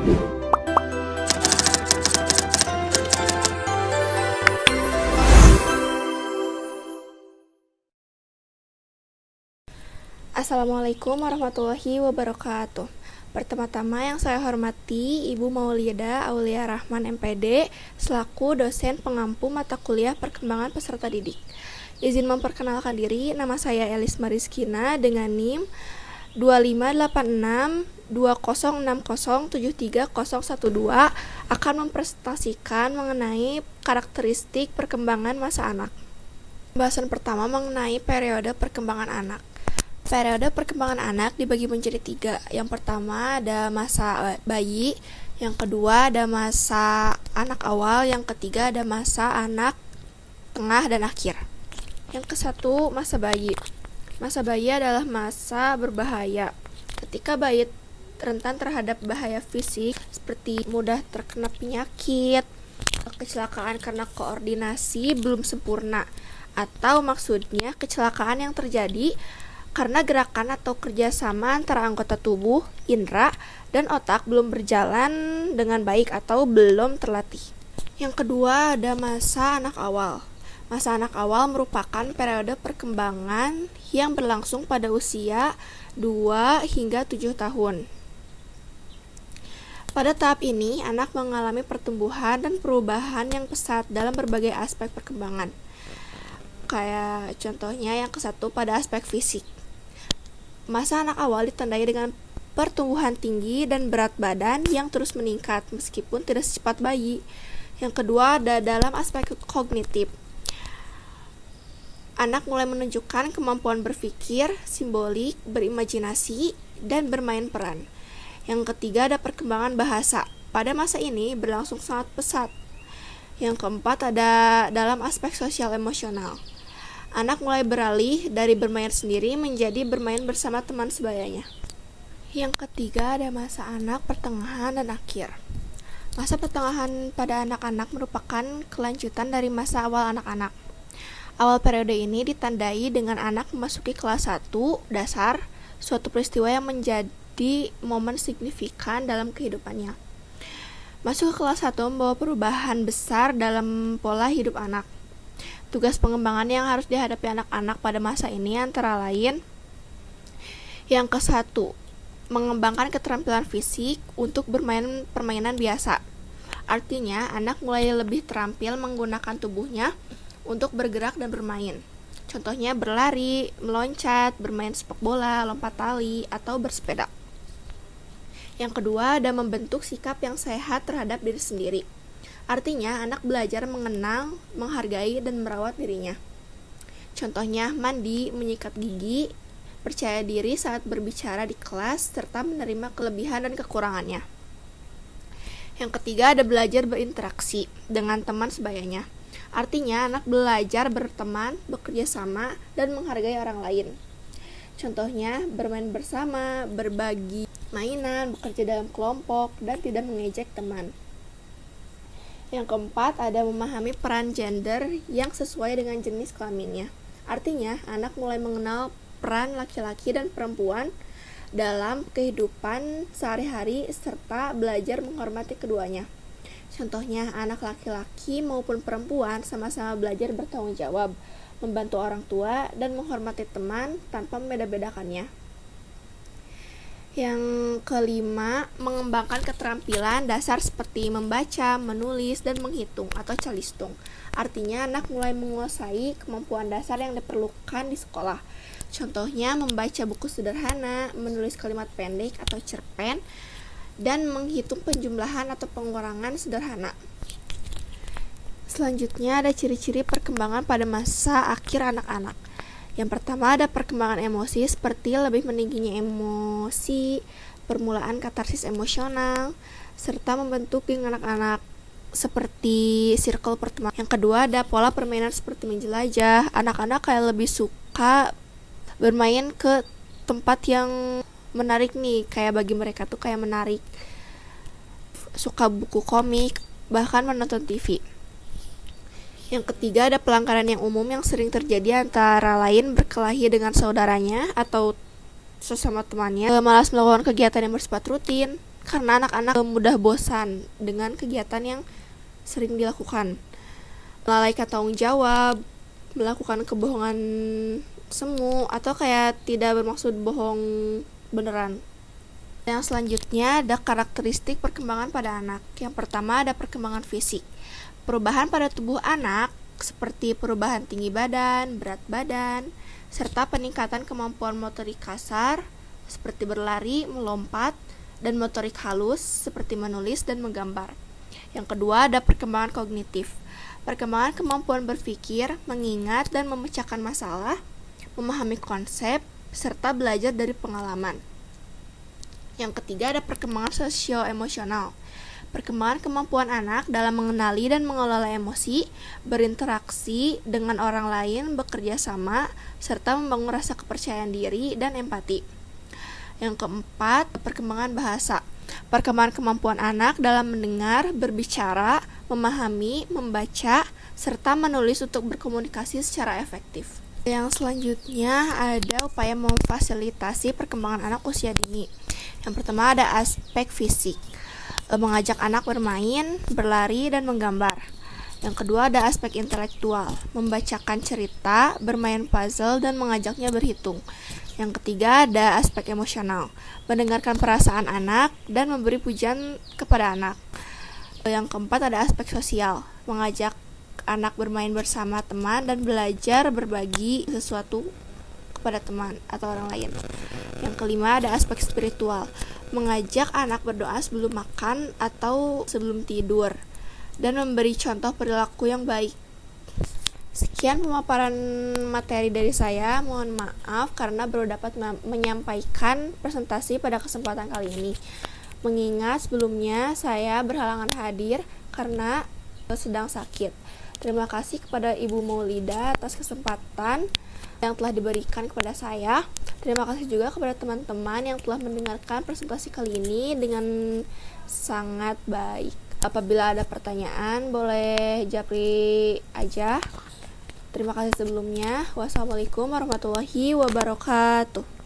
Assalamualaikum warahmatullahi wabarakatuh. Pertama-tama yang saya hormati Ibu Maulidah Aulia Rahman MPD selaku dosen pengampu mata kuliah perkembangan peserta didik. Izin memperkenalkan diri, nama saya Elis Mariskina dengan NIM 25862060730012 akan mempresentasikan mengenai karakteristik perkembangan masa anak. Pembahasan pertama mengenai periode perkembangan anak. Periode perkembangan anak dibagi menjadi 3. Yang pertama ada masa bayi, yang kedua ada masa anak awal, yang ketiga ada masa anak tengah dan akhir. Yang ke-1, masa bayi. Masa bayi adalah masa berbahaya. Ketika bayi rentan terhadap bahaya fisik seperti mudah terkena penyakit, kecelakaan karena koordinasi belum sempurna, atau maksudnya kecelakaan yang terjadi karena gerakan atau kerjasama antara anggota tubuh, indera, dan otak belum berjalan dengan baik atau belum terlatih. Yang kedua ada masa anak awal. Masa anak awal merupakan periode perkembangan yang berlangsung pada usia 2 hingga 7 tahun. Pada tahap ini, anak mengalami pertumbuhan dan perubahan yang pesat dalam berbagai aspek perkembangan. Kayak contohnya yang ke-1 pada aspek fisik. Masa anak awal ditandai dengan pertumbuhan tinggi dan berat badan yang terus meningkat meskipun tidak secepat bayi. Yang kedua ada dalam aspek kognitif. Anak mulai menunjukkan kemampuan berpikir, simbolik, berimajinasi, dan bermain peran. Yang ketiga ada perkembangan bahasa. Pada masa ini berlangsung sangat pesat. Yang keempat ada dalam aspek sosial emosional. Anak mulai beralih dari bermain sendiri menjadi bermain bersama teman sebayanya. Yang ketiga ada masa anak pertengahan dan akhir. Masa pertengahan pada anak-anak merupakan kelanjutan dari masa awal anak-anak. Awal periode ini ditandai dengan anak memasuki kelas 1 dasar, suatu peristiwa yang menjadi momen signifikan dalam kehidupannya. Masuk ke kelas 1 membawa perubahan besar dalam pola hidup anak. Tugas pengembangan yang harus dihadapi anak-anak pada masa ini antara lain yang ke-1, mengembangkan keterampilan fisik untuk bermain permainan biasa. Artinya, anak mulai lebih terampil menggunakan tubuhnya untuk bergerak dan bermain. Contohnya berlari, meloncat, bermain sepak bola, lompat tali, atau bersepeda. Yang kedua, ada membentuk sikap yang sehat terhadap diri sendiri. Artinya, anak belajar mengenal, menghargai, dan merawat dirinya. Contohnya, mandi, menyikat gigi, percaya diri saat berbicara di kelas, serta menerima kelebihan dan kekurangannya. Yang ketiga, ada belajar berinteraksi dengan teman sebayanya. Artinya, anak belajar berteman, bekerja sama, dan menghargai orang lain. Contohnya, bermain bersama, berbagi mainan, bekerja dalam kelompok, dan tidak mengejek teman. Yang keempat, ada memahami peran gender yang sesuai dengan jenis kelaminnya. Artinya, anak mulai mengenal peran laki-laki dan perempuan dalam kehidupan sehari-hari serta belajar menghormati keduanya. Contohnya, anak laki-laki maupun perempuan sama-sama belajar bertanggung jawab, membantu orang tua, dan menghormati teman tanpa membeda-bedakannya. Yang kelima, mengembangkan keterampilan dasar seperti membaca, menulis, dan menghitung atau calistung. Artinya, anak mulai menguasai kemampuan dasar yang diperlukan di sekolah. Contohnya, membaca buku sederhana, menulis kalimat pendek atau cerpen, dan menghitung penjumlahan atau pengurangan sederhana. Selanjutnya, ada ciri-ciri perkembangan pada masa akhir anak-anak. Yang pertama ada perkembangan emosi seperti lebih meningginya emosi, permulaan katarsis emosional, serta membentuk geng anak-anak seperti circle pertemanan. Yang kedua ada pola permainan seperti menjelajah. Anak-anak kayak lebih suka bermain ke tempat yang menarik nih, kayak bagi mereka tuh kayak menarik. Suka buku komik, bahkan menonton TV. Yang ketiga ada pelanggaran yang umum yang sering terjadi antara lain berkelahi dengan saudaranya atau sesama temannya, malas melakukan kegiatan yang bersifat rutin, karena anak-anak mudah bosan dengan kegiatan yang sering dilakukan. Melalaikan tanggung jawab, melakukan kebohongan semu, atau kayak tidak bermaksud bohong beneran. Yang selanjutnya ada karakteristik perkembangan pada anak. Yang pertama ada perkembangan fisik. Perubahan pada tubuh anak seperti perubahan tinggi badan, berat badan, serta peningkatan kemampuan motorik kasar seperti berlari, melompat, dan motorik halus seperti menulis dan menggambar. Yang kedua ada perkembangan kognitif. Perkembangan kemampuan berpikir, mengingat, dan memecahkan masalah, memahami konsep, serta belajar dari pengalaman. Yang ketiga ada perkembangan sosio-emosional. Perkembangan kemampuan anak dalam mengenali dan mengelola emosi, berinteraksi dengan orang lain, bekerja sama, serta membangun rasa kepercayaan diri dan empati. Yang keempat, perkembangan bahasa. Perkembangan kemampuan anak dalam mendengar, berbicara, memahami, membaca, serta menulis untuk berkomunikasi secara efektif. Yang selanjutnya ada upaya memfasilitasi perkembangan anak usia dini. Yang pertama ada aspek fisik, mengajak anak bermain, berlari, dan menggambar. Yang kedua ada aspek intelektual, membacakan cerita, bermain puzzle, dan mengajaknya berhitung. Yang ketiga ada aspek emosional, mendengarkan perasaan anak dan memberi pujian kepada anak. Yang keempat ada aspek sosial, mengajak anak bermain bersama teman dan belajar berbagi sesuatu kepada teman atau orang lain. Yang kelima ada aspek spiritual, mengajak anak berdoa sebelum makan atau sebelum tidur dan memberi contoh perilaku yang baik. Sekian pemaparan materi dari saya. Mohon maaf karena baru dapat menyampaikan presentasi pada kesempatan kali ini. Mengingat sebelumnya saya berhalangan hadir karena sedang sakit. Terima kasih kepada Ibu Maulida atas kesempatan yang telah diberikan kepada saya. Terima kasih juga kepada teman-teman yang telah mendengarkan presentasi kali ini dengan sangat baik. Apabila ada pertanyaan, boleh japri aja. Terima kasih sebelumnya. Wassalamualaikum warahmatullahi wabarakatuh.